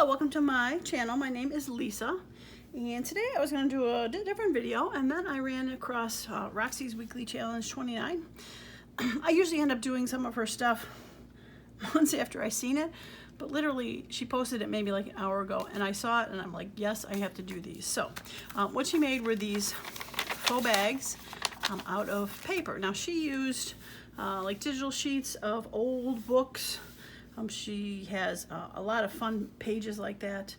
Hello, welcome to my channel. My name is Lisa, and today I was going to do a different video, and then I ran across Roxy's Weekly Challenge 29. I usually end up doing some of her stuff months after I seen it, but literally she posted it maybe like an hour ago, and I saw it and I'm like, yes, I have to do these. So what she made were these faux bags out of paper. Now she used like digital sheets of old books. She has a lot of fun pages like that.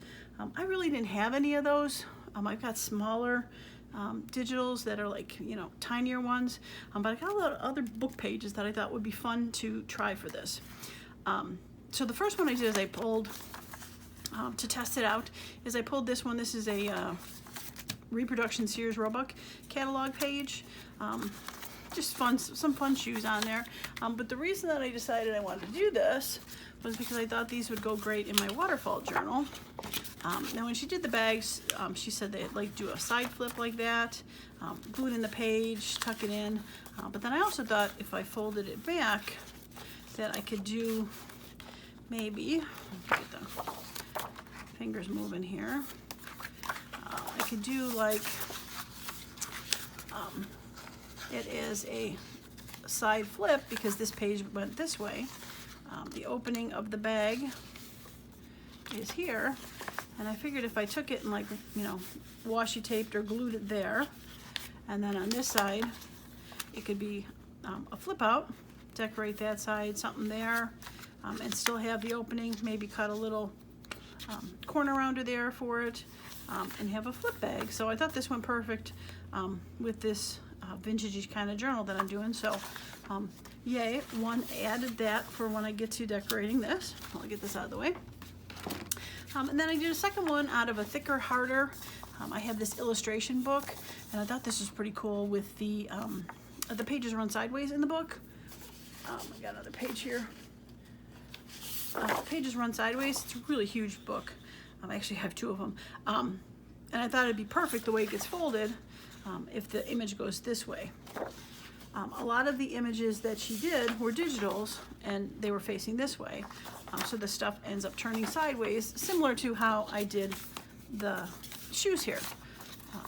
I really didn't have any of those. I've got smaller digitals that are like, you know, tinier ones. But I got a lot of other book pages that I thought would be fun to try for this. So the first one I did is I pulled, to test it out, is I pulled this one. This is a reproduction Sears Roebuck catalog page. Just fun, some fun shoes on there. But the reason that I decided I wanted to do this was because I thought these would go great in my waterfall journal. Now when she did the bags, she said they'd like do a side flip like that, glue it in the page, tuck it in. But then I also thought if I folded it back that I could do maybe, get the fingers moving here, I could do like, it is a side flip because this page went this way. The opening of the bag is here, and I figured if I took it and, like, you know, washi taped or glued it there, and then on this side it could be a flip out, decorate that side, something there, and still have the opening, maybe cut a little corner rounder there for it, and have a flip bag. So I thought this went perfect with this vintagey kind of journal that I'm doing. So yay, one added that for when I get to decorating this. I'll get this out of the way. And then I did a second one out of a thicker, harder. I have this illustration book, and I thought this was pretty cool with the pages run sideways in the book. I got another page here. Pages run sideways. It's a really huge book. I actually have two of them. And I thought it'd be perfect the way it gets folded if the image goes this way. A lot of the images that she did were digitals, and they were facing this way. So the stuff ends up turning sideways, similar to how I did the shoes here.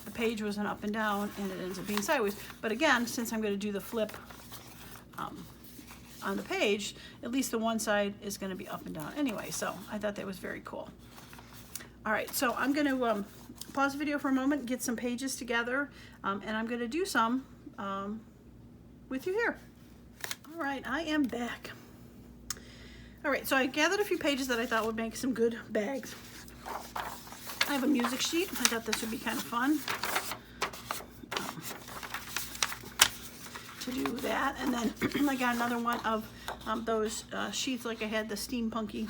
The page was an up and down, and it ends up being sideways. But again, since I'm going to do the flip on the page, at least the one side is going to be up and down anyway. So I thought that was very cool. All right, so I'm going to pause the video for a moment, get some pages together, and I'm going to do some with you here. All right, I am back. All right, so I gathered a few pages that I thought would make some good bags. I have a music sheet. I thought this would be kind of fun to do that. And then I got another one of those sheets like I had the steampunky.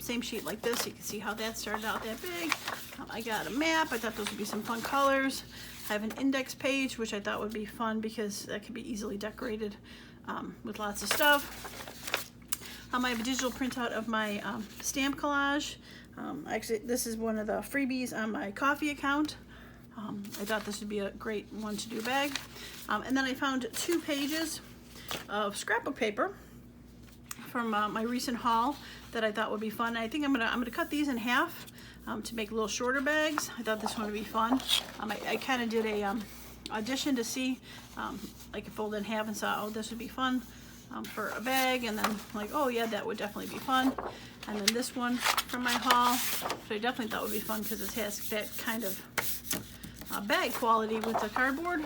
Same sheet like this. You can see how that started out that big. I got a map. I thought those would be some fun colors. I have an index page, which I thought would be fun because that could be easily decorated with lots of stuff. I have a digital printout of my stamp collage. Actually, this is one of the freebies on my coffee account. I thought this would be a great one to do a bag. And then I found 2 pages of scrapbook paper from my recent haul that I thought would be fun. I think I'm gonna cut these in half to make little shorter bags. I thought this one would be fun. I kind of did a audition to see I could fold it in half and saw, oh, this would be fun for a bag, and then like, oh yeah, that would definitely be fun. And then this one from my haul, which I definitely thought would be fun because it has that kind of bag quality with the cardboard.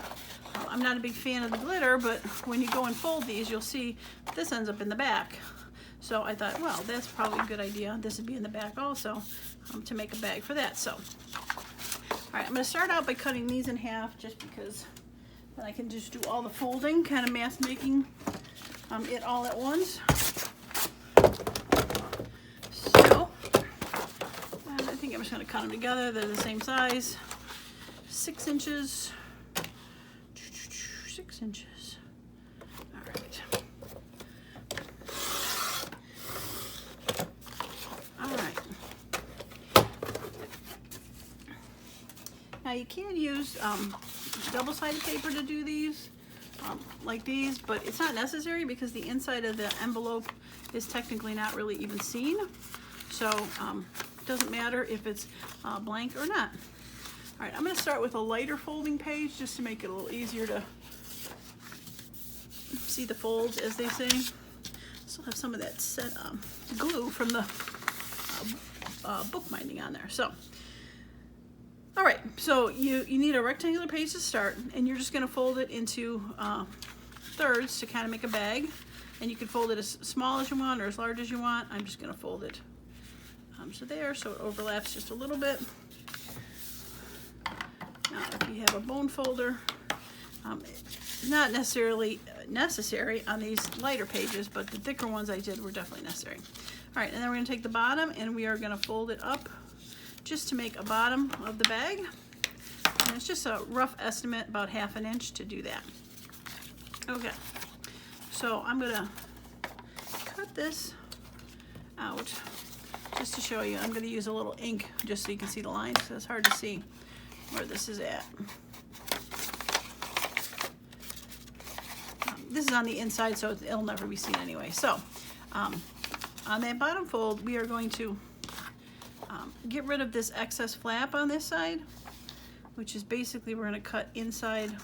I'm not a big fan of the glitter, but when you go and fold these, you'll see this ends up in the back. So I thought, well, that's probably a good idea. This would be in the back also to make a bag for that. So, all right, I'm going to start out by cutting these in half just because then I can just do all the folding, kind of mass making it all at once. So, I think I'm just going to cut them together. They're the same size. 6 inches. 6 inches. All right. All right. Now you can use double-sided paper to do these, like these, but it's not necessary because the inside of the envelope is technically not really even seen. so it doesn't matter if it's blank or not. All right, I'm going to start with a lighter folding page just to make it a little easier to see the folds, as they say. Still have some of that set glue from the book binding on there. So, all right, so you need a rectangular page to start, and you're just going to fold it into thirds to kind of make a bag. And you can fold it as small as you want or as large as you want. I'm just going to fold it to there so it overlaps just a little bit. Now, if you have a bone folder, it's not necessarily necessary on these lighter pages, but the thicker ones I did were definitely necessary. All right, and then we're going to take the bottom and we are going to fold it up just to make a bottom of the bag. And it's just a rough estimate, about 1/2 inch to do that. Okay, so I'm going to cut this out just to show you. I'm going to use a little ink just so you can see the lines, because it's hard to see where this is at. This is on the inside, so it'll never be seen anyway. So on that bottom fold, we are going to get rid of this excess flap on this side, which is basically we're going to cut inside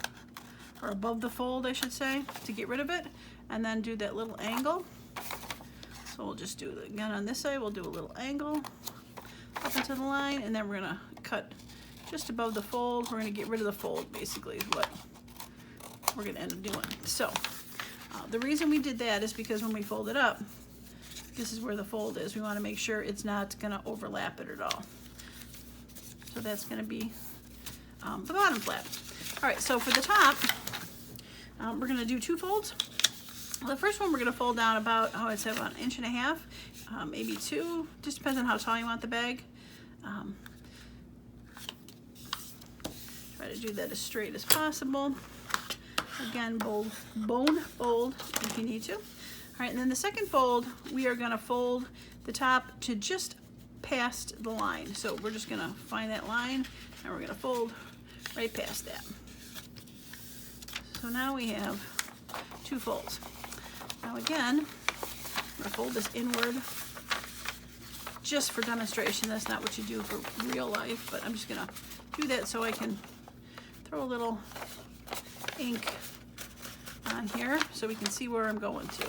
or above the fold, I should say, to get rid of it, and then do that little angle. So we'll just do it again on this side. We'll do a little angle up into the line, and then we're going to cut just above the fold. We're going to get rid of the fold, basically, is what we're going to end up doing. So the reason we did that is because when we fold it up, this is where the fold is. We want to make sure it's not going to overlap it at all. So that's going to be the bottom flap. All right, so for the top, we're going to do 2 folds. The first one we're going to fold down about, I'd say about 1.5 inches, maybe 2, just depends on how tall you want the bag. Try to do that as straight as possible. Again, bone fold if you need to. All right, and then the second fold, we are going to fold the top to just past the line. So we're just going to find that line, and we're going to fold right past that. So now we have 2 folds. Now again, I'm going to fold this inward just for demonstration. That's not what you do for real life, but I'm just going to do that so I can throw a little ink on here so we can see where I'm going to.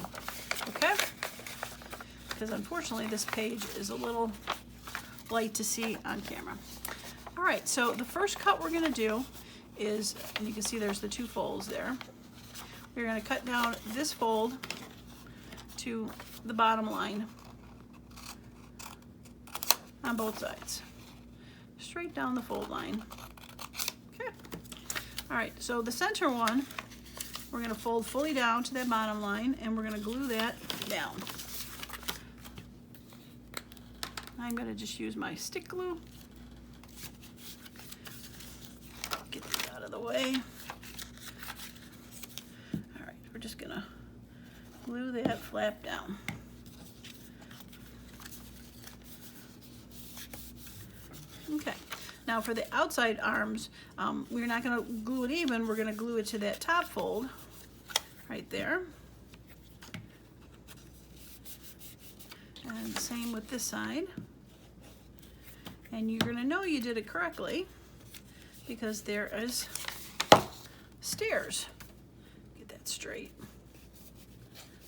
Okay? Because unfortunately this page is a little light to see on camera. All right, so the first cut we're going to do is, and you can see there's the 2 folds there. We're going to cut down this fold to the bottom line on both sides. Straight down the fold line. Okay. All right, so the center one, we're going to fold fully down to that bottom line, and we're going to glue that down. I'm going to just use my stick glue. Get this out of the way. All right, we're just going to glue that flap down. Okay, now for the outside arms, we're not going to glue it even, we're going to glue it to that top fold right there. And same with this side. And you're going to know you did it correctly because there is stairs. Get that straight.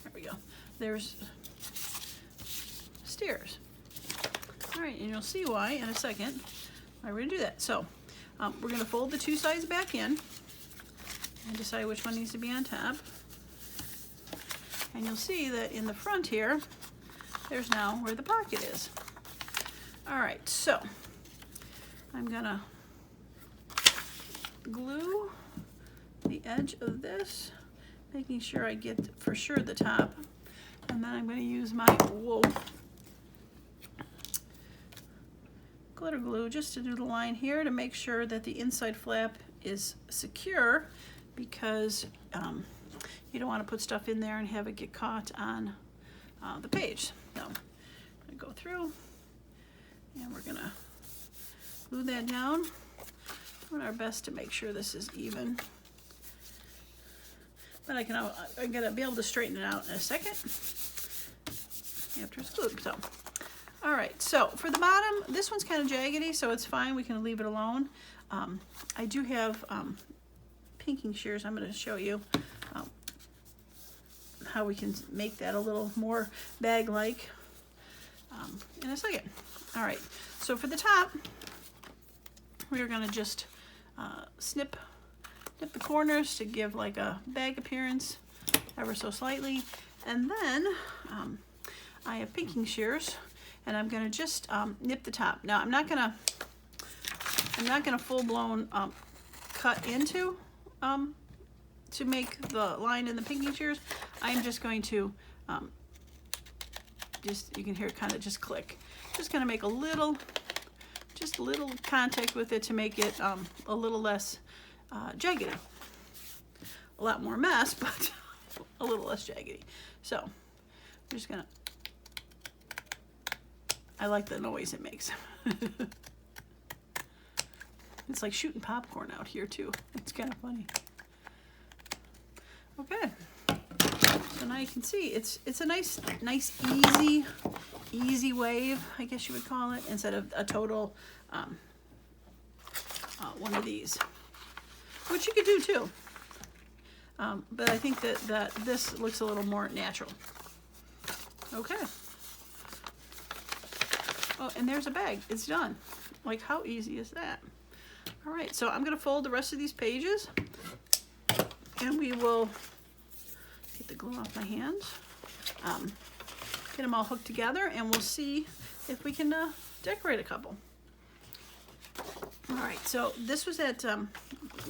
There we go. There's stairs. All right, and you'll see why in a second why we're going to do that. So we're going to fold the 2 sides back in and decide which one needs to be on top. And you'll see that in the front here, there's now where the pocket is. All right, so I'm going to glue the edge of this, making sure I get for sure the top. And then I'm going to use my glitter glue just to do the line here to make sure that the inside flap is secure, because you don't want to put stuff in there and have it get caught on the page. So I'm going to go through and we're going to glue that down. Doing our best to make sure this is even. But I'm going to be able to straighten it out in a second after it's glued. So, All right, so for the bottom, this one's kind of jaggedy, so it's fine. We can leave it alone. I do have pinking shears. I'm going to show you how we can make that a little more bag-like in a second. All right, so for the top, we're going to just snip the corners to give like a bag appearance ever so slightly. And then I have pinking shears, and I'm going to just nip the top. Now I'm not going to full-blown cut into to make the line in the pinking shears. I'm just going to you can hear it kind of just click. Just going to make a little contact with it to make it a little less jaggedy. A lot more mess, but a little less jaggedy. So I'm just gonna, I like the noise it makes. It's like shooting popcorn out here too. It's kind of funny. Okay, so now you can see it's a nice easy wave, I guess you would call it, instead of a total one of these, which you could do too. But I think that this looks a little more natural. Okay. Oh, and there's a bag. It's done. Like, how easy is that? All right, so I'm going to fold the rest of these pages, and we will get the glue off my hands, get them all hooked together, and we'll see if we can decorate a couple. All right, so this was at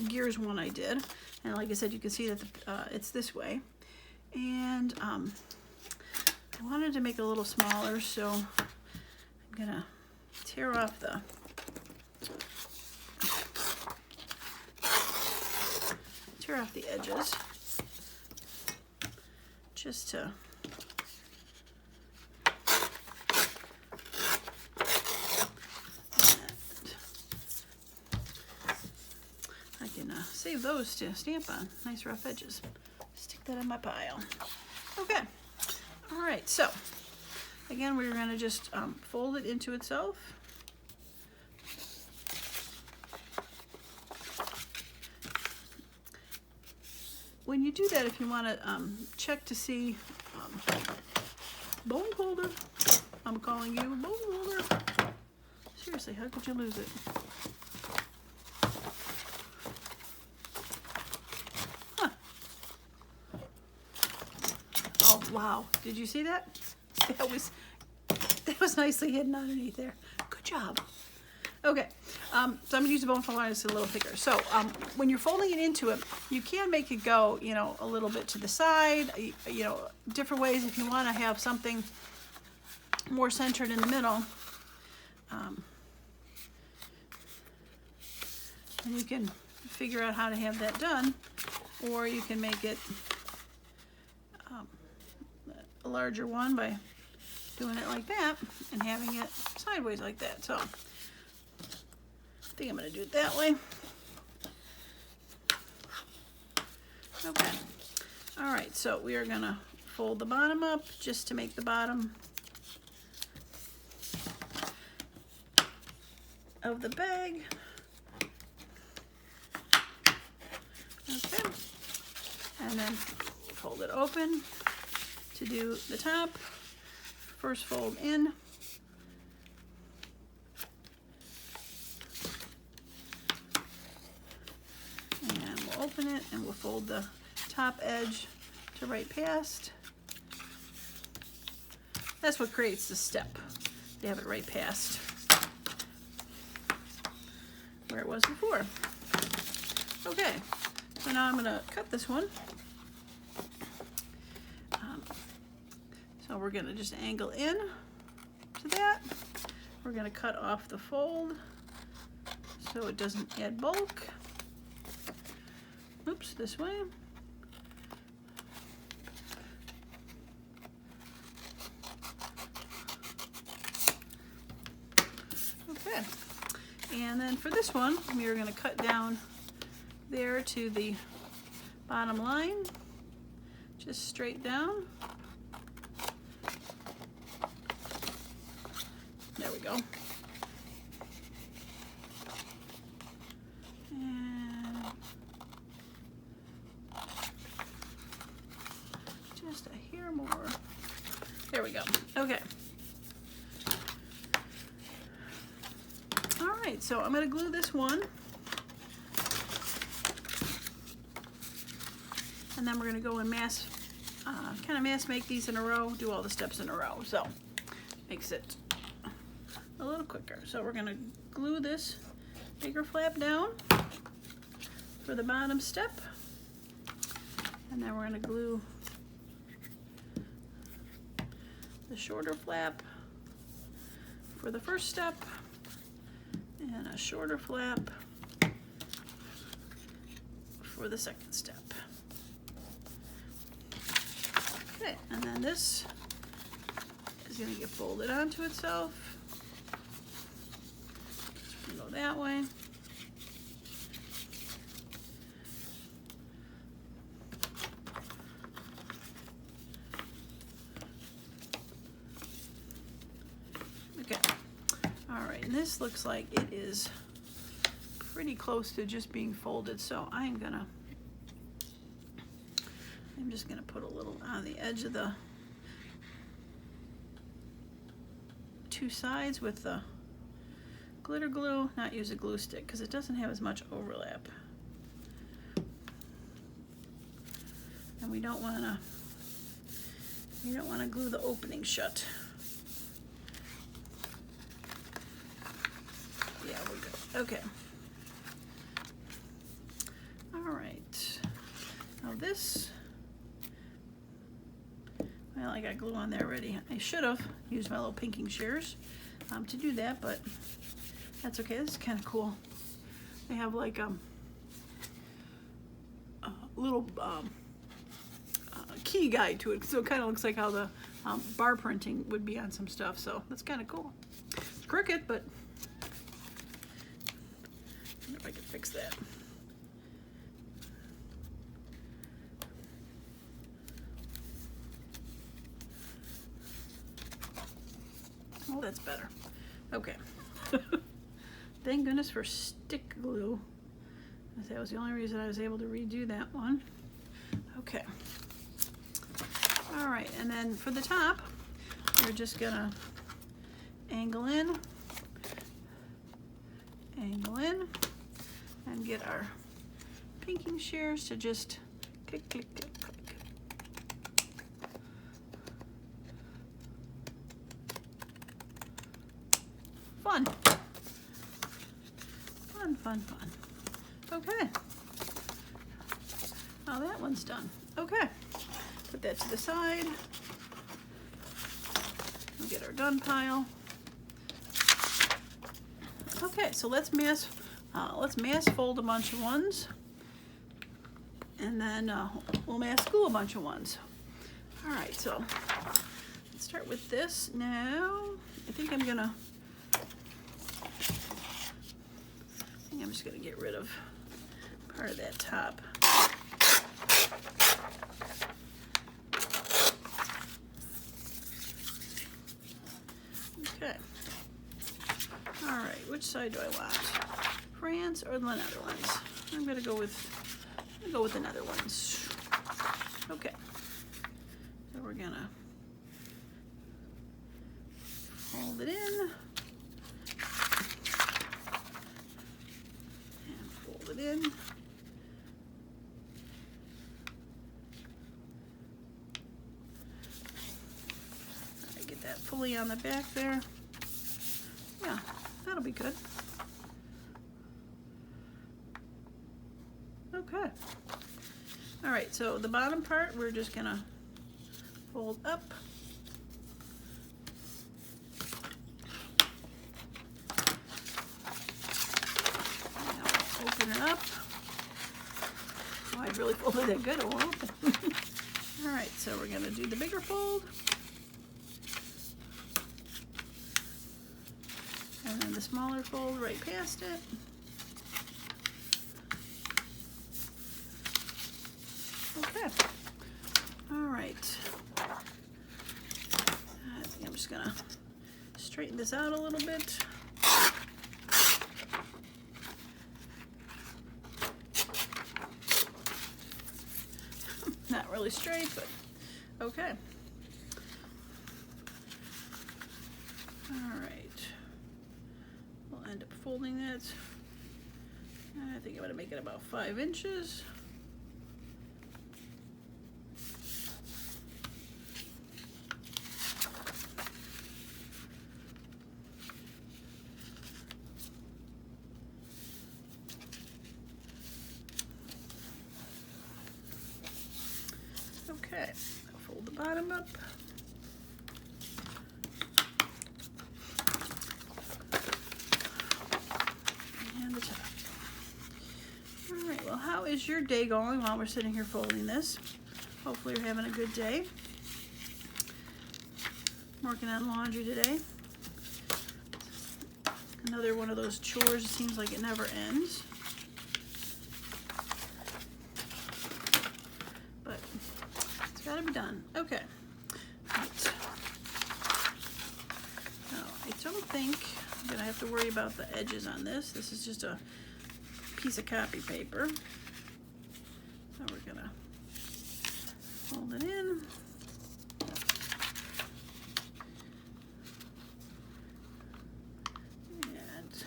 Gears 1 I did, and like I said, you can see that it's this way, and I wanted to make it a little smaller, so I'm gonna tear off the edges just to save those to stamp on. Nice rough edges. Stick that in my pile. Okay. All right. So again, we're going to just fold it into itself. When you do that, if you want to check to see bone holder, I'm calling you bone holder. Seriously, how could you lose it? Wow, did you see that? That was nicely hidden underneath there. Good job. Okay, so I'm gonna use the bone folder line. It's a little thicker. So when you're folding it into it, you can make it go, you know, a little bit to the side, you know, different ways if you want to have something more centered in the middle. And you can figure out how to have that done, or you can make it a larger one by doing it like that and having it sideways like that. So I think I'm going to do it that way. Okay. All right, so we are going to fold the bottom up just to make the bottom of the bag. Okay. And then fold it open to do the top. First fold in. And we'll open it and we'll fold the top edge to right past. That's what creates the step. You have it right past where it was before. Okay, so now I'm going to cut this one. So we're going to just angle in to that. We're going to cut off the fold so it doesn't add bulk. Oops, this way. Okay, and then for this one, we are going to cut down there to the bottom line, just straight down. go. And just a hair more. There we go. Okay. All right, so I'm going to glue this one. And then we're going to go and kind of mass make these in a row, do all the steps in a row. So makes it a little quicker. So we're going to glue this bigger flap down for the bottom step. And then we're going to glue the shorter flap for the first step and a shorter flap for the second step. Okay, and then this is going to get folded onto itself. Go that way. Okay, all right, and this looks like it is pretty close to just being folded, so I'm just gonna put a little on the edge of the two sides with the glitter glue, not use a glue stick because it doesn't have as much overlap. And we don't wanna glue the opening shut. Yeah, we're good. Okay. All right. Now this, well, I got glue on there already. I should have used my little pinking shears to do that, but that's okay. This is kind of cool. They have like a little key guide to it, so it kind of looks like how the bar printing would be on some stuff. So that's kind of cool. It's crooked, but I wonder if I can fix that. Oh, that's better. Okay. Thank goodness for stick glue. That was the only reason I was able to redo that one. Okay. All right, and then for the top, we're just gonna angle in, and get our pinking shears to just click, click, click, click. Fun. Fun, fun, fun. Okay. Now that one's done. Okay. Put that to the side. We'll get our done pile. Okay, so let's mass fold a bunch of ones, and then we'll mass glue a bunch of ones. All right, so let's start with this now. I think I'm just gonna get rid of part of that top. Okay. All right, which side do I want? France or the Netherlands? I'm gonna go with the Netherlands. Okay. So we're gonna fold it in. In. I get that fully on the back there. Yeah, that'll be good. Okay. All right, so the bottom part we're just gonna fold up. Open it up. Oh, I really folded it good. It won't open. All right, so we're going to do the bigger fold. And then the smaller fold right past it. Okay. All right. I think I'm just going to straighten this out a little bit. Not really straight, but okay. All right. We'll end up folding that. I think I'm going to make it about 5 inches. Okay, I'll fold the bottom up. And the top. All right, well, how is your day going while we're sitting here folding this? Hopefully you're having a good day. I'm working on laundry today. Another one of those chores, it seems like it never ends. But it's gotta be done. Okay. Right. Now, I don't think I'm gonna have to worry about the edges on this. This is just a piece of copy paper. So we're gonna fold it in. And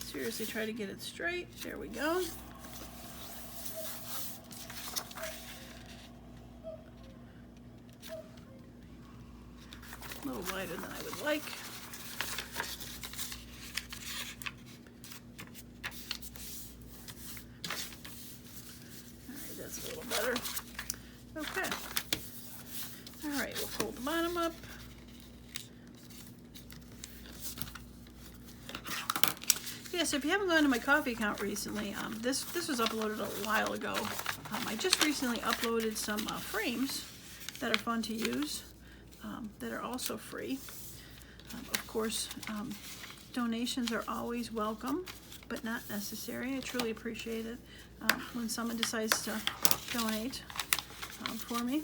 seriously try to get it straight. There we go. A little wider than I would like. Alright, that's a little better. Okay. Alright, we'll fold the bottom up. Yeah, so if you haven't gone to my coffee account recently, this was uploaded a while ago. I just recently uploaded some frames that are fun to use. That are also free. Of course, donations are always welcome, but not necessary. I truly appreciate it when someone decides to donate for me.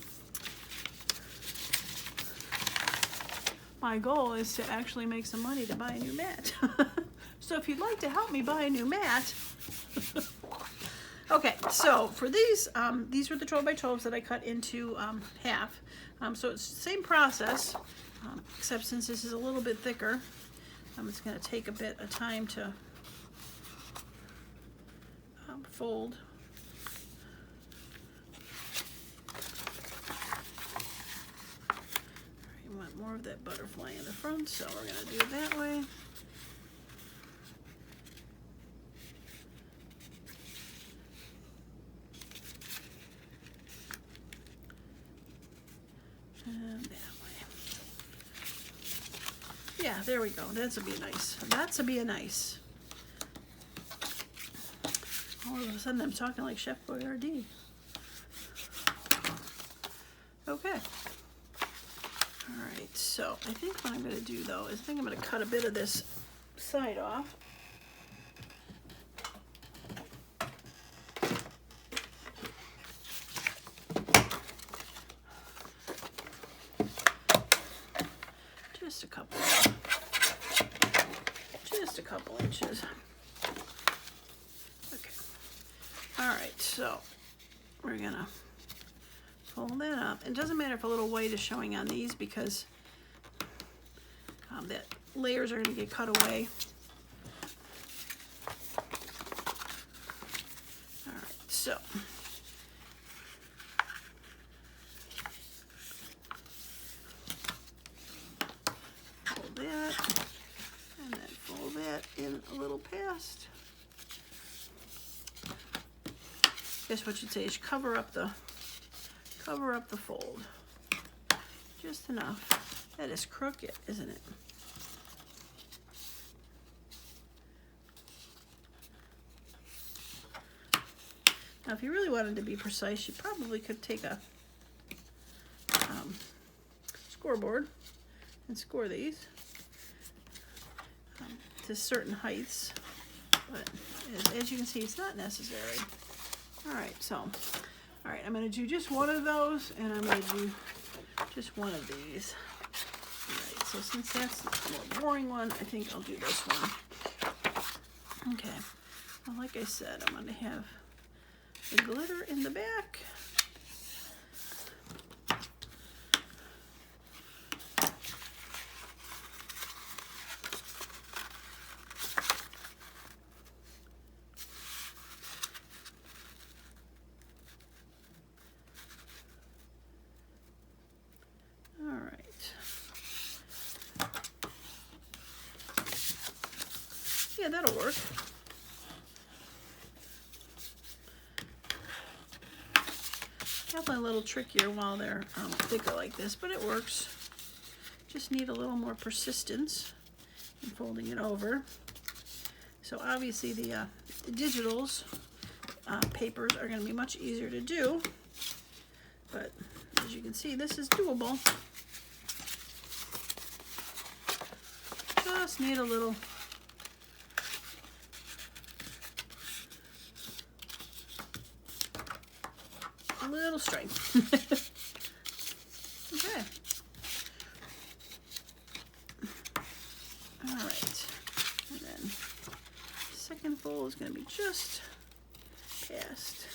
My goal is to actually make some money to buy a new mat. So if you'd like to help me buy a new mat. Okay, so for these were the 12 by 12s that I cut into half. So it's the same process, except since this is a little bit thicker, it's going to take a bit of time to fold. Right, you want more of that butterfly in the front, so we're going to do it that way. And that way. Yeah, there we go. That'll be nice. That'll be a nice. All of a sudden I'm talking like Chef Boyardee. Okay. Alright, so I think what I'm going to do though is I think I'm going to cut a bit of this side off. Just a couple inches. Okay. All right, so we're gonna fold that up. It doesn't matter if a little white is showing on these because that layers are gonna get cut away. All right, so fold that. And then fold that in a little past. Guess what you'd say is cover up the fold. Just enough. That is crooked, isn't it? Now, if you really wanted to be precise, you probably could take a scoreboard and score these to certain heights, but as you can see, it's not necessary. All right, so, all right, I'm going to do just one of those, and I'm going to do just one of these. All right. so since that's the more boring one, I think I'll do this one. Okay, well, like I said, I'm going to have the glitter in the back. Yeah, that'll work. Definitely a little trickier while they're thicker like this, but it works. Just need a little more persistence in folding it over. So obviously the digitals papers are going to be much easier to do, but as you can see, this is doable. Just need a little strength. Okay. All right. And then second fold is going to be just past.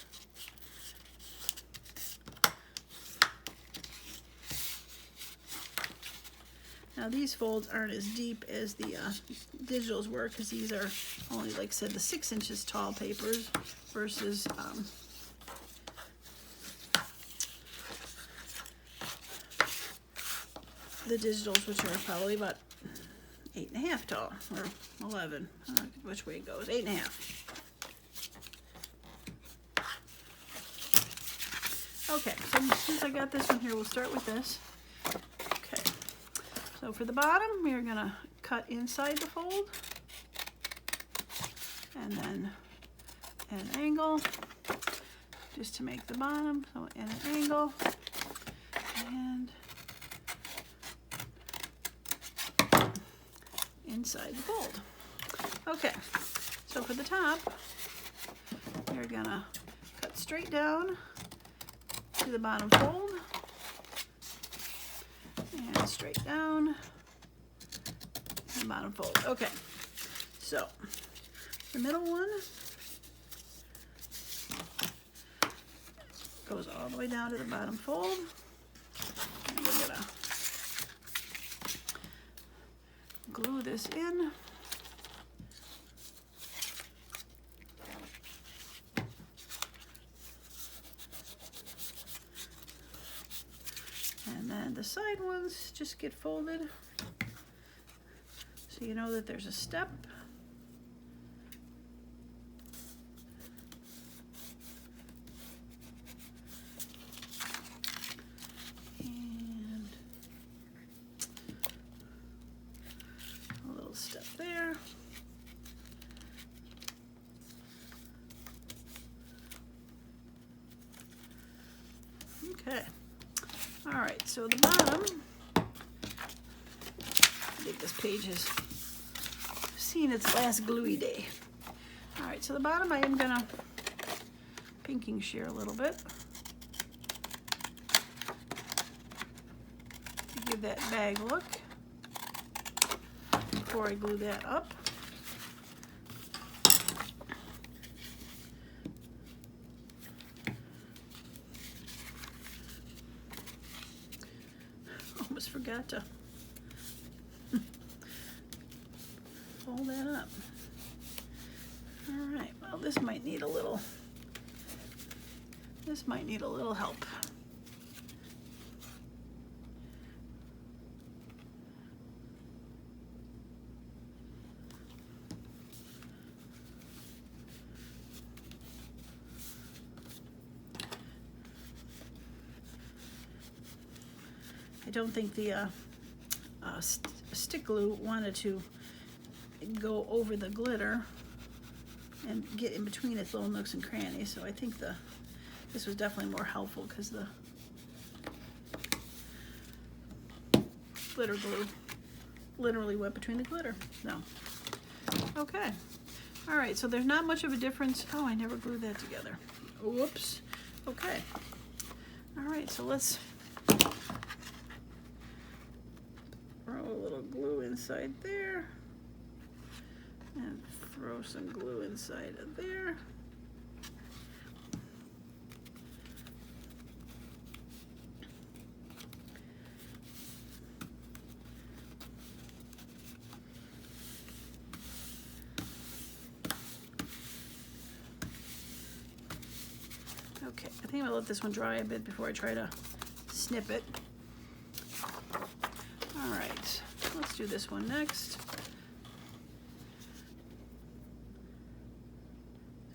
Now these folds aren't as deep as the digitals were, because these are only, like I said, the 6 inches tall papers versus the digitals, which are probably about 8.5 tall, or 11, I don't know which way it goes, 8.5. Okay, so since I got this one here, we'll start with this. Okay, so for the bottom, we're gonna cut inside the fold, and then at an angle, just to make the bottom, so at an angle, and inside the fold. Okay, so for the top, you're gonna cut straight down to the bottom fold, and straight down to the bottom fold. Okay, so the middle one goes all the way down to the bottom fold, and we're gonna glue this in. And then the side ones just get folded, so you know that there's a step. Step there. Okay. All right, so the bottom, I think this page has seen its last gluey day. All right, so the bottom I am gonna pinking shear a little bit to give that bag look before I glue that up. Almost forgot to fold that up. All right, well, this might need a little help. I don't think the stick glue wanted to go over the glitter and get in between its little nooks and crannies, so I think this was definitely more helpful, because the glitter glue literally went between the glitter. No. Okay. All right, so there's not much of a difference. Oh, I never glued that together. Whoops. Okay. All right, so let's throw a little glue inside there. And throw some glue inside of there. Okay, I think I'm gonna let this one dry a bit before I try to snip it. All right, let's do this one next.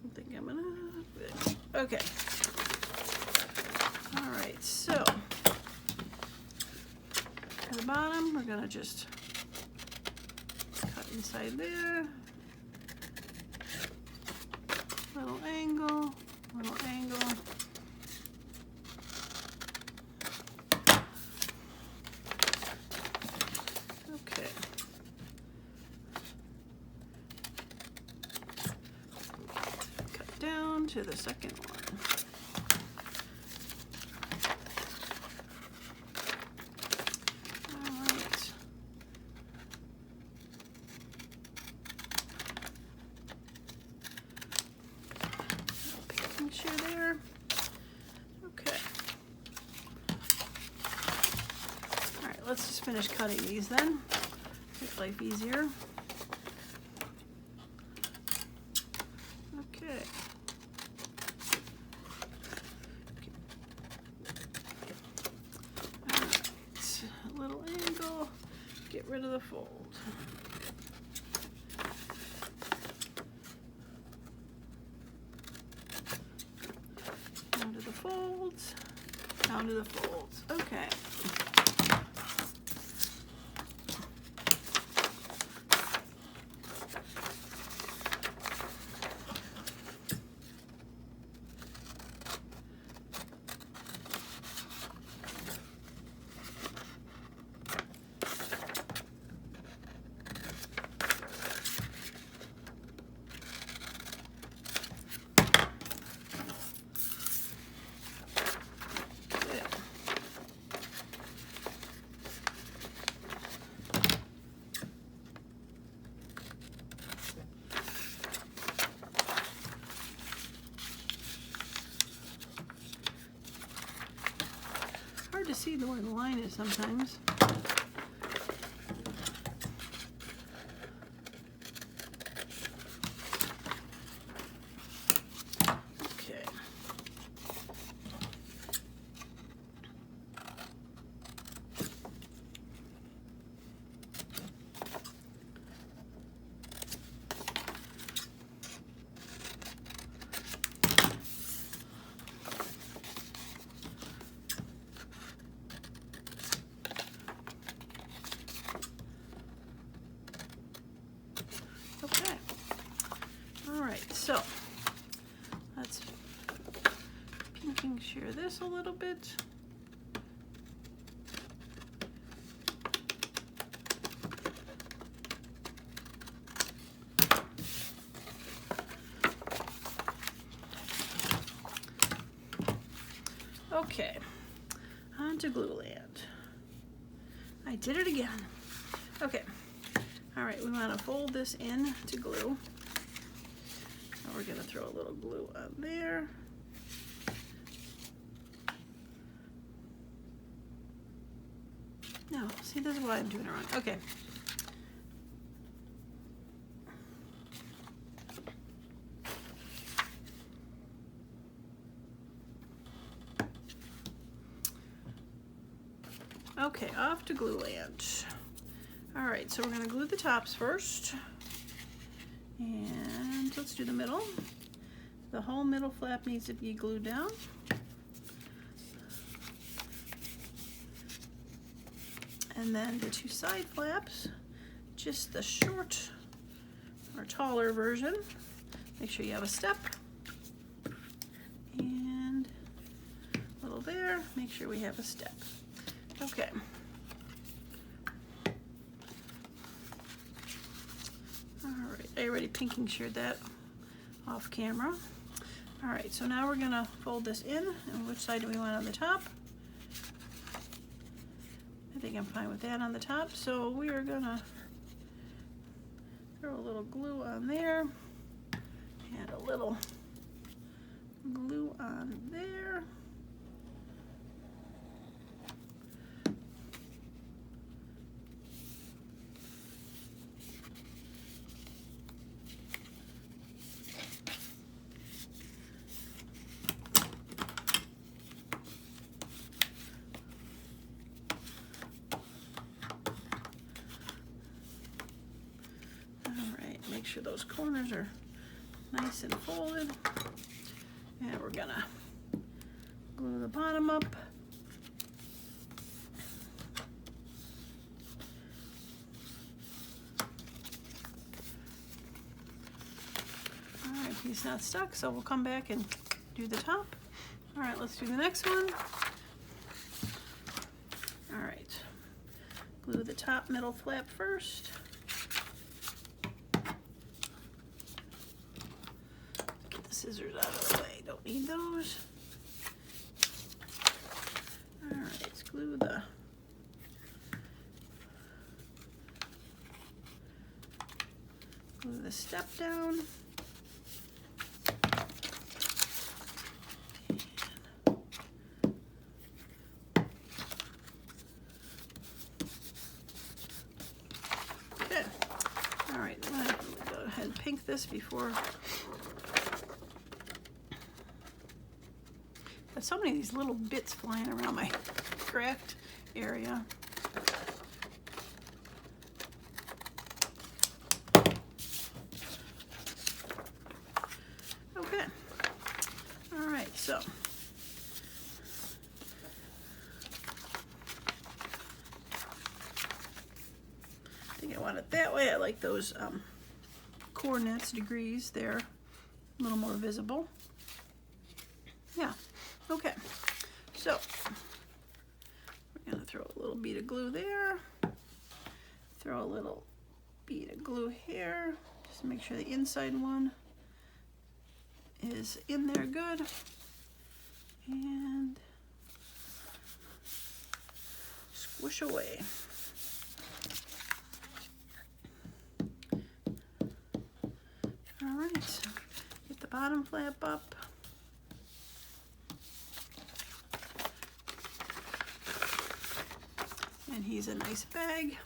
I think I'm gonna, okay. All right, so at the bottom, we're gonna just cut inside there. Little angle. Little angle. Okay. Cut down to the second one. All right. Sure there. Okay. All right, let's just finish cutting these then. Make life easier. Okay. All right. A little angle. Get rid of the fold. Down to the folds, down to the folds. Okay. Hard to see where the line is sometimes. Okay. Okay. All right, so let's pinking shear this a little bit. Okay, on to glue land. I did it again. Okay. All right, we want to fold this in to glue. Now we're going to throw a little glue on there. No, see, this is what I'm doing wrong. Okay. Okay, off to glue land. All right, so we're going to glue the tops first. And let's do the middle. The whole middle flap needs to be glued down. And then the two side flaps, just the short or taller version. Make sure you have a step. And a little there, make sure we have a step. Okay. Alright, I already pinking sheared that off camera. Alright, so now we're going to fold this in. And which side do we want on the top? think I'm fine with that on the top. So we are gonna throw a little glue on there and a little glue on there. Make sure those corners are nice and folded. And we're gonna glue the bottom up. All right, he's not stuck, so we'll come back and do the top. All right, let's do the next one. All right, glue the top middle flap first. Scissors out of the way, don't need those. All right, let's glue the step down. Okay. All right, I'm gonna go ahead and pink this before. So many of these little bits flying around my craft area. Okay. All right, so I think I want it that way. I like those coordinates, degrees there, a little more visible. Yeah. Okay, so we're gonna throw a little bead of glue there, throw a little bead of glue here, just to make sure the inside one is in there good, and squish away. All right, get the bottom flap up. And he's a nice bag.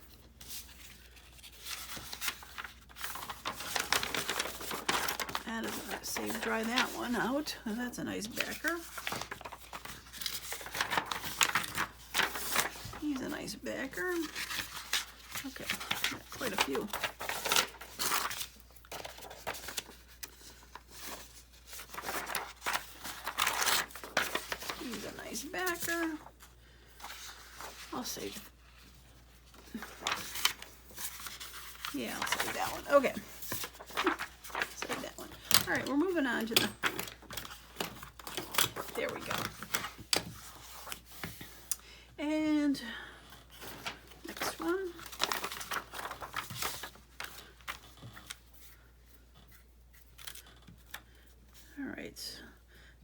And I'm gonna save dry that one out. That's a nice backer. He's a nice backer. Okay, got quite a few. He's a nice backer. I'll save. Yeah, I'll save that one. Okay. Save that one. All right, we're moving on to the, there we go. And next one. All right,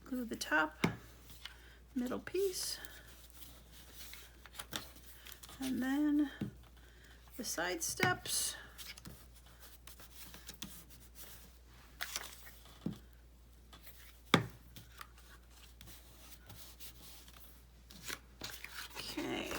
glue the top, middle piece. And then the side steps. Okay.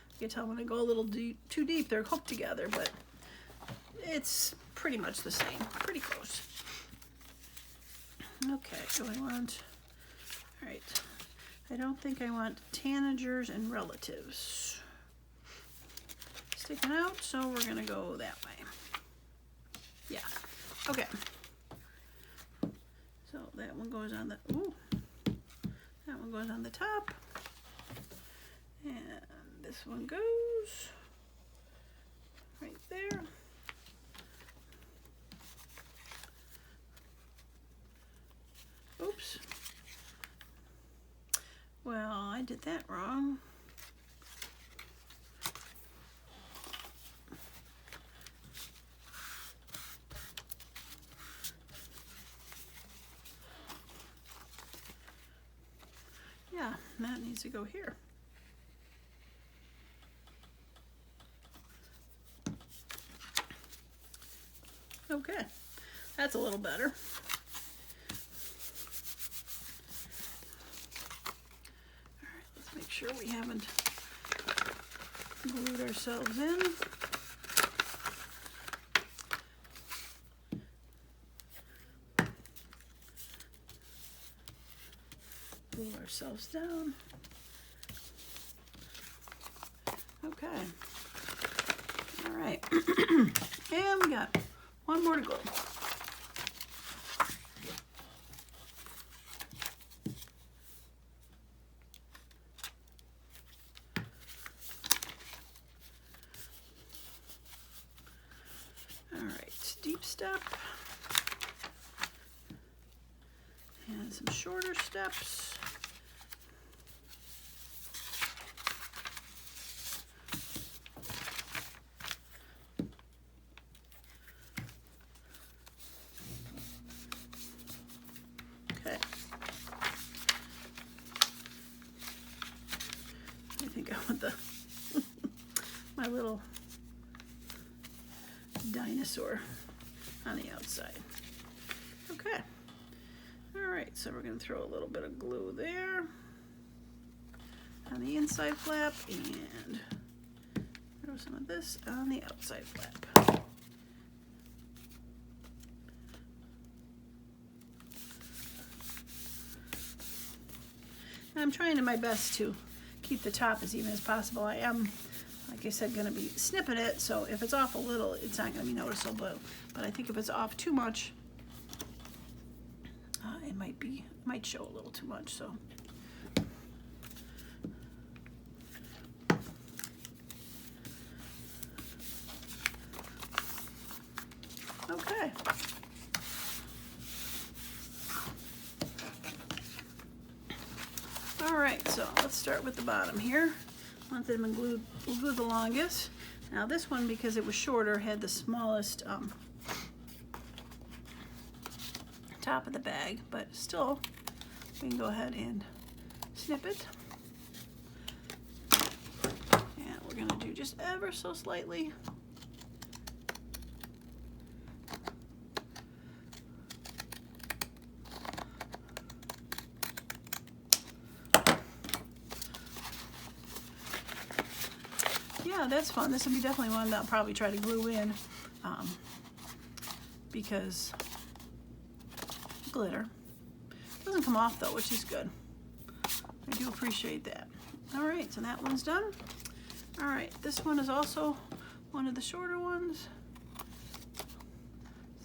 You can tell when I go a little too deep, they're hooked together, but it's pretty much the same, pretty close. Okay, so I want, all right, I don't think I want tanagers and relatives sticking out, so we're gonna go that way. Yeah, okay. So that one goes on the, ooh, that one goes on the top, and this one goes right there. Oops. Well, I did that wrong. that needs to go here. Okay, that's a little better. All right, let's make sure we haven't glued ourselves in. Glue ourselves down. Okay. All right. And we got one more to go. All right, deep step. And some shorter steps. Okay. I think I want the my little dinosaur on the outside. Okay. All right, so we're going to throw a little bit of glue there on the inside flap and throw some of this on the outside flap. And I'm trying my best to keep the top as even as possible. I am, like I said, going to be snipping it, so if it's off a little, it's not going to be noticeable. But I think if it's off too much, it might show a little too much. So. Okay. All right, so let's start with the bottom here. One that I've been glued the longest. Now this one, because it was shorter, had the smallest top of the bag, but still, we can go ahead and snip it. And we're gonna do just ever so slightly. Yeah, that's fun. This would be definitely one that I'll probably try to glue in because glitter doesn't come off though, which is good. I do appreciate that. All right, so that one's done. All right, this one is also one of the shorter ones.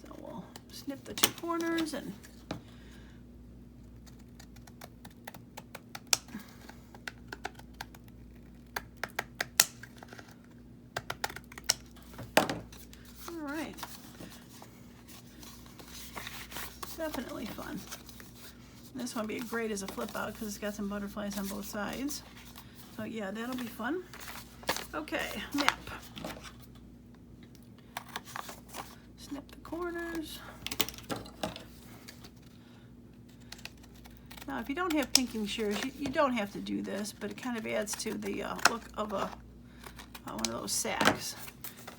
So we'll snip the two corners and definitely fun. And this one would be great as a flip out because it's got some butterflies on both sides. So yeah, that'll be fun. Okay, map. Snip the corners. Now if you don't have pinking shears, you don't have to do this, but it kind of adds to the look of one of those sacks.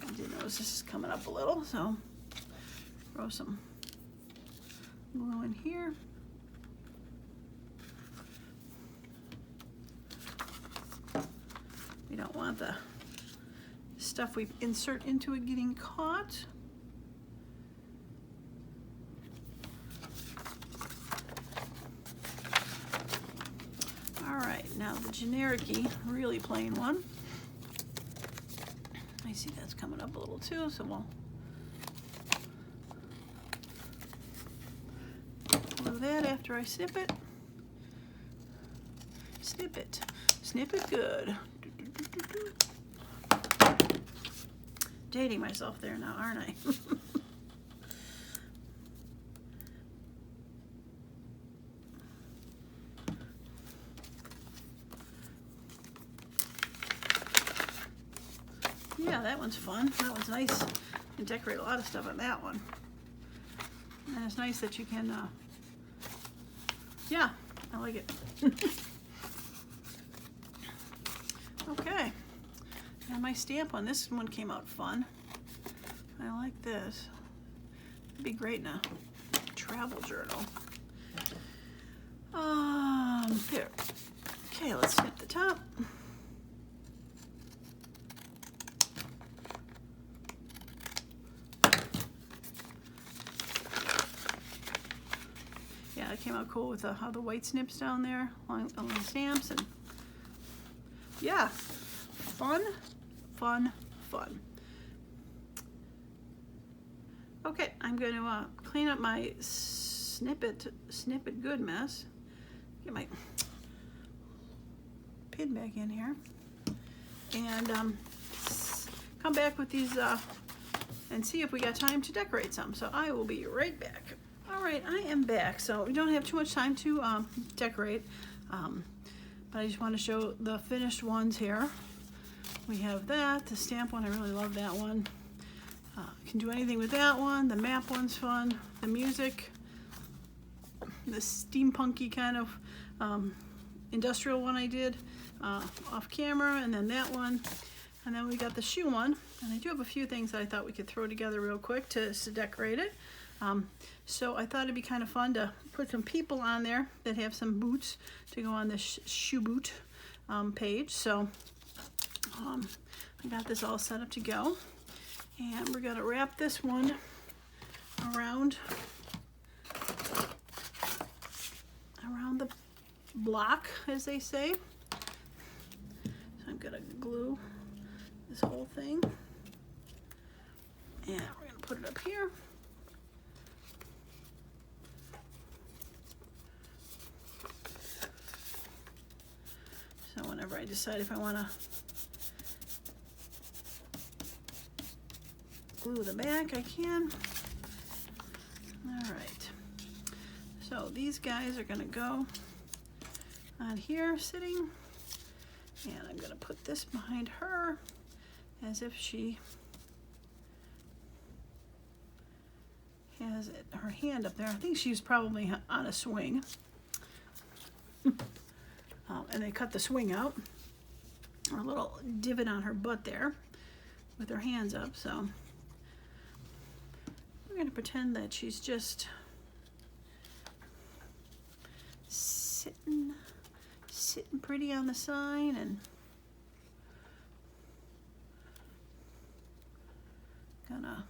I did notice this is coming up a little, so throw some glue in here. We don't want the stuff we insert into it getting caught. All right, now the generic-y, really plain one. I see that's coming up a little too, so we'll glue that after I snip it. Snip it. Snip it good. Dating myself there now, aren't I? Yeah, that one's fun. That one's nice. You can decorate a lot of stuff on that one. And it's nice that you can, yeah, I like it. Okay, and my stamp one. This one came out fun. I like this. It'd be great in a travel journal. Here. Okay, let's snip the top. Yeah, it came out cool with how the white snips down there along the stamps, and yeah, fun, fun, fun. Okay, I'm going to clean up my snip it good mess. Get my pin back in here, and come back with these and see if we got time to decorate some. So I will be right back. All right, I am back. So we don't have too much time to decorate, but I just want to show the finished ones here. We have that, the stamp one. I really love that one. Can do anything with that one. The map one's fun. The music, the steampunky kind of industrial one I did off camera, and then that one, and then we got the shoe one. And I do have a few things that I thought we could throw together real quick to decorate it. So I thought it'd be kind of fun to put some people on there that have some boots to go on the shoe boot page. So I got this all set up to go, and we're gonna wrap this one around the block, as they say. So I'm gonna glue this whole thing, and we're gonna put it up here. So whenever I decide if I want to glue the back, I can. All right. So these guys are going to go on here sitting, and I'm going to put this behind her as if she has her hand up there. I think she's probably on a swing. And they cut the swing out, or a little divot on her butt there with her hands up. So we're going to pretend that she's just sitting pretty on the sign, and gonna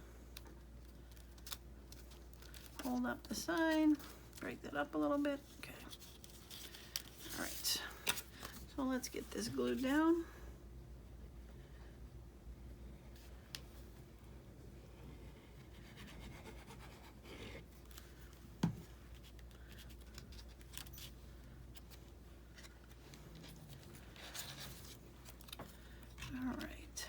hold up the sign, break that up a little bit. Okay. All right. So let's get this glued down. All right.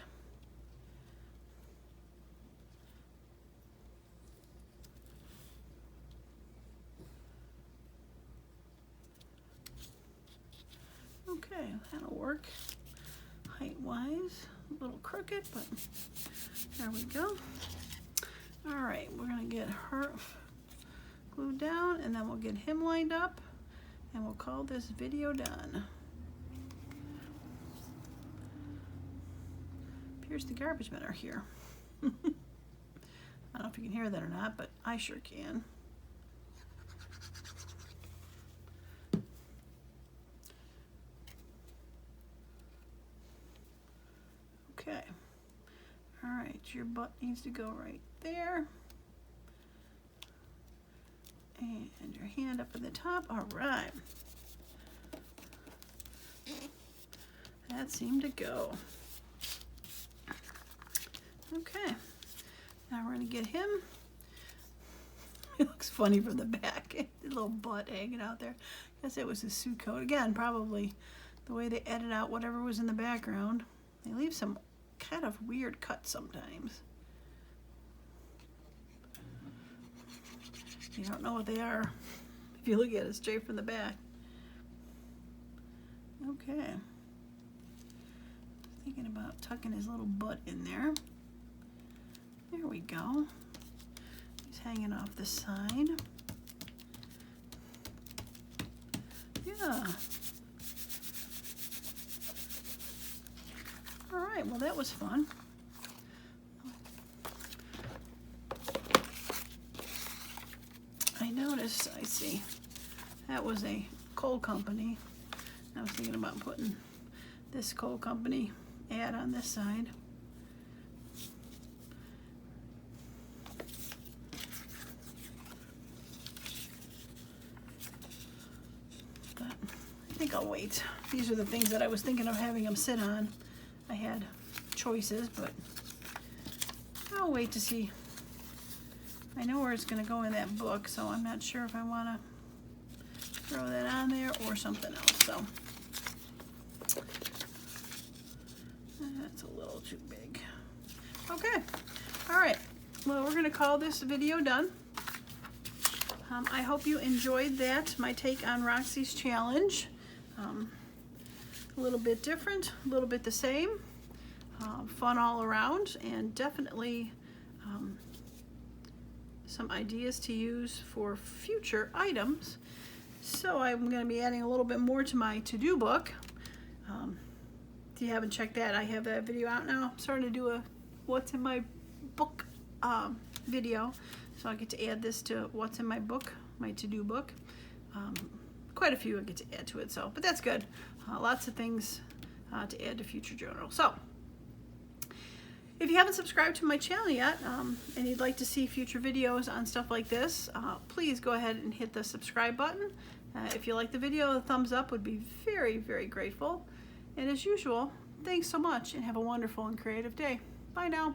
Okay, that'll work height-wise. A little crooked, but there we go. All right, we're gonna get her glued down, and then we'll get him lined up, and we'll call this video done. Appears the garbage men are here. I don't know if you can hear that or not, but I sure can. Okay. All right, your butt needs to go right there. And your hand up at the top. All right. That seemed to go. Okay. Now we're going to get him. It looks funny from the back. The little butt hanging out there. I guess it was his suit coat. Again, probably the way they edit out whatever was in the background. They leave some kind of weird cuts sometimes. You don't know what they are if you look at it straight from the back. Okay. Thinking about tucking his little butt in there. There we go. He's hanging off the side. Yeah. right, well that was fun. I noticed, I see, that was a coal company. I was thinking about putting this coal company ad on this side. But I think I'll wait. These are the things that I was thinking of having them sit on. I had choices, but I'll wait to see. I know where it's going to go in that book, so I'm not sure if I want to throw that on there or something else. So that's a little too big. Okay. All right. Well, we're going to call this video done. I hope you enjoyed that, my take on Roxy's challenge. A little bit different, a little bit the same. Fun all around, and definitely some ideas to use for future items. So I'm going to be adding a little bit more to my to-do book. If you haven't checked that, I have that video out now. I'm starting to do a what's in my book video. So I get to add this to what's in my book, my to-do book. Quite a few I get to add to it, so, but that's good. Lots of things to add to future journals. So if you haven't subscribed to my channel yet, and you'd like to see future videos on stuff like this, please go ahead and hit the subscribe button. If you like the video, a thumbs up would be very, very grateful. And as usual, thanks so much and have a wonderful and creative day. Bye now.